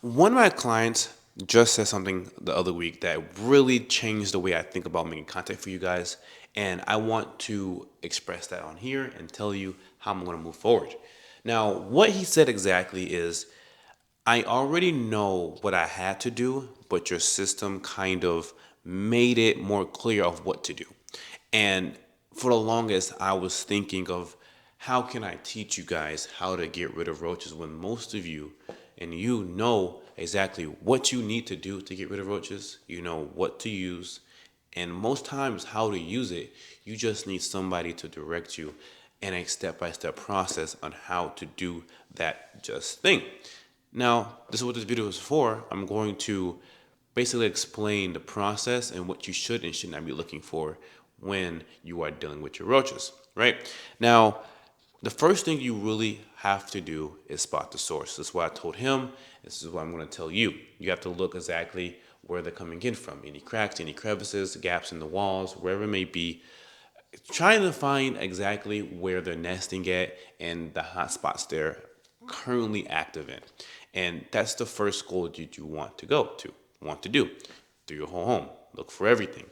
One of my clients just said something the other week that really changed the way I think about making content for you guys. And I want to express that on here and tell you how I'm going to move forward. Now, what he said exactly is I already know what I had to do, but your system kind of made it more clear of what to do. And for the longest, I was thinking of how can I teach you guys how to get rid of roaches when most of you and you know exactly what you need to do to get rid of roaches. You know what to use, and most times how to use it. You just need somebody to direct you in a step-by-step process on how to do that just thing. Now, this is what this video is for. I'm going to basically explain the process and what you should and should not be looking for when you are dealing with your roaches, right? Now, the first thing you really have to do is spot the source. That's what I told him. This is what I'm going to tell you. You have to look exactly where they're coming in from. Any cracks, any crevices, gaps in the walls, wherever it may be. Trying to find exactly where they're nesting at and the hot spots they're currently active in. And that's the first goal that you want to do through your whole home. Look for everything,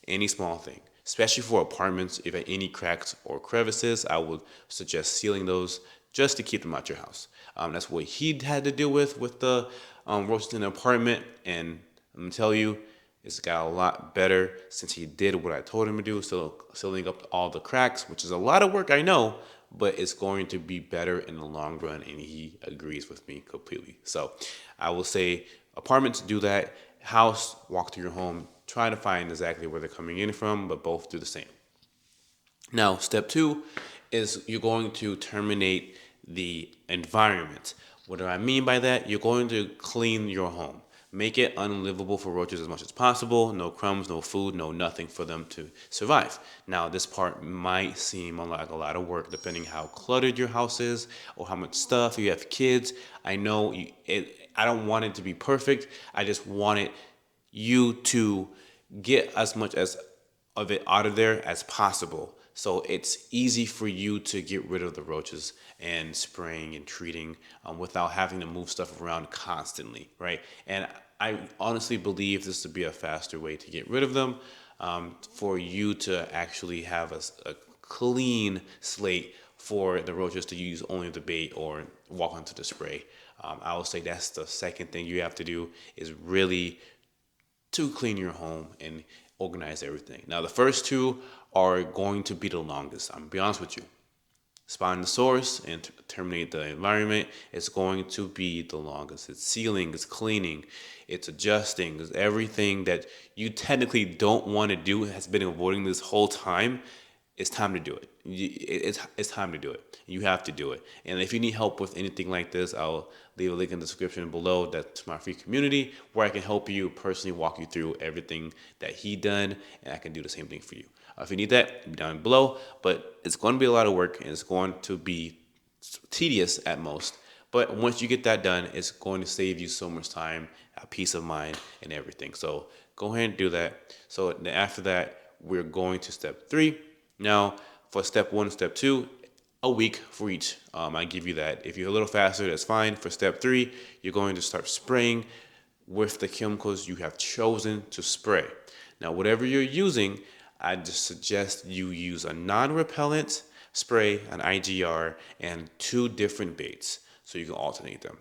any small thing, especially for apartments. If any cracks or crevices, I would suggest sealing those just to keep them out your house. That's what he had to deal with the roaches in the apartment, and I'm gonna tell you, it's got a lot better since he did what I told him to do, so sealing up all the cracks, which is a lot of work, I know, but it's going to be better in the long run, and he agrees with me completely. So I will say apartments do that. House, walk through your home, try to find exactly where they're coming in from, but both do the same. Now, step two is you're going to terminate the environment. What do I mean by that? You're going to clean your home. Make it unlivable for roaches as much as possible. No crumbs, no food, no nothing for them to survive. Now, this part might seem like a lot of work depending how cluttered your house is or how much stuff. If you have kids, I know I don't want it to be perfect. I just wanted you to get as much as of it out of there as possible. So it's easy for you to get rid of the roaches and spraying and treating without having to move stuff around constantly, right? And I honestly believe this to be a faster way to get rid of them, for you to actually have a clean slate for the roaches to use only the bait or walk onto the spray. I would say that's the second thing you have to do is really to clean your home and organize everything. Now, the first two are going to be the longest. I'm gonna be honest with you. Spotting the source and terminate the environment is going to be the longest. It's sealing, it's cleaning, it's adjusting, it's everything that you technically don't want to do, has been avoiding this whole time. It's time to do it. It's time to do it. You have to do it. And if you need help with anything like this, I'll leave a link in the description below. That's my free community where I can help you personally walk you through everything that he done, and I can do the same thing for you. If you need that, down below. But it's going to be a lot of work, and it's going to be tedious at most. But once you get that done, it's going to save you so much time, peace of mind, and everything. So go ahead and do that. So after that, we're going to step three. Now, for step one and step two, a week for each. I give you that. If you're a little faster, that's fine. For step three, you're going to start spraying with the chemicals you have chosen to spray. Now, whatever you're using, I just suggest you use a non-repellent spray, an IGR, and two different baits so you can alternate them.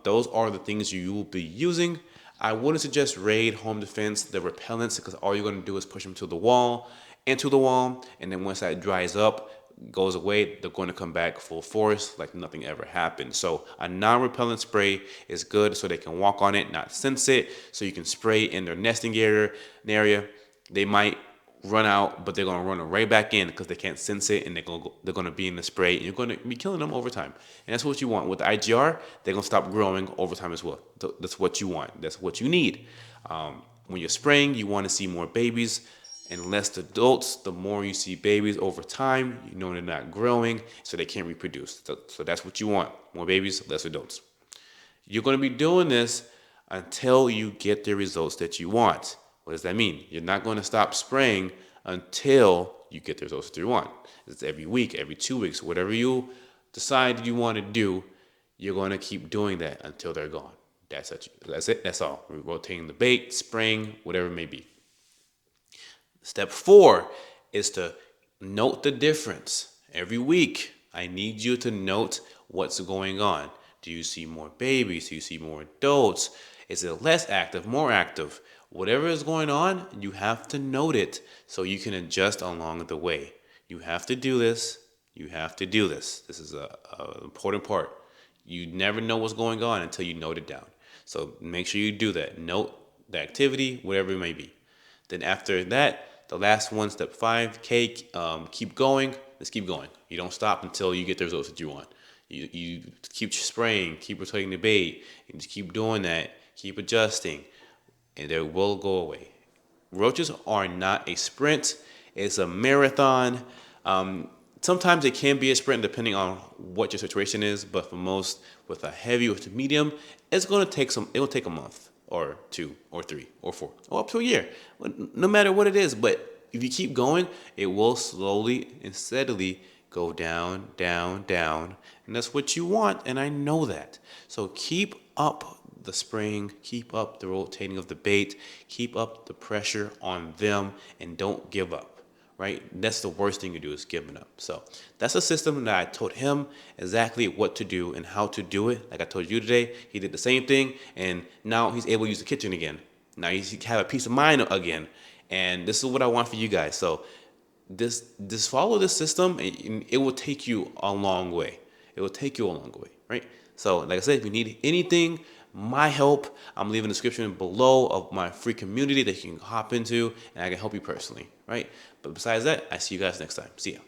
Those are the things you will be using. I wouldn't suggest Raid, Home Defense, the repellents, because all you're going to do is push them to the wall, into the wall, and then once that dries up, goes away, they're going to come back full force like nothing ever happened. So a non-repellent spray is good so they can walk on it, not sense it, so you can spray in their nesting area. They might run out, but they're going to run right back in because they can't sense it, and they're going to be in the spray, and you're going to be killing them over time. And that's what you want. With the IGR, they're going to stop growing over time as well. That's what you want. That's what you need. When you're spraying, you want to see more babies and less adults. The more you see babies over time, you know they're not growing, so they can't reproduce. So that's what you want. More babies, less adults. You're going to be doing this until you get the results that you want. What does that mean? You're not going to stop spraying until you get the results that you want. It's every week, every 2 weeks, whatever you decide you want to do, you're going to keep doing that until they're gone. That's it. That's all. Rotating the bait, spraying, whatever it may be. Step 4 is to note the difference. Every week, I need you to note what's going on. Do you see more babies? Do you see more adults? Is it less active, more active? Whatever is going on, you have to note it so you can adjust along the way. You have to do this. You have to do this. This is an important part. You never know what's going on until you note it down. So make sure you do that. Note the activity, whatever it may be. Then after that, the last one, step 5, keep going. Let's keep going. You don't stop until you get the results that you want. You keep spraying, keep rotating the bait, and just keep doing that. Keep adjusting, and they will go away. Roaches are not a sprint; it's a marathon. Sometimes it can be a sprint depending on what your situation is, but for most, with a heavy or medium, it's going to take some. It will take a month or 2 or 3 or 4 or up to a year, no matter what it is. But if you keep going, it will slowly and steadily go down, down, down, and that's what you want. And I know that. So keep up the spraying, keep up the rotating of the bait, keep up the pressure on them, and don't give up. Right? That's the worst thing you do is giving up. So that's a system that I told him exactly what to do and how to do it. Like I told you today, he did the same thing, and now he's able to use the kitchen again. Now he have a peace of mind again, and this is what I want for you guys. So this follow this system, and it will take you a long way. It will take you a long way, right? So like I said, if you need anything, my help, I'm leaving the description below of my free community that you can hop into, and I can help you personally, right? But besides that, I see you guys next time. See ya.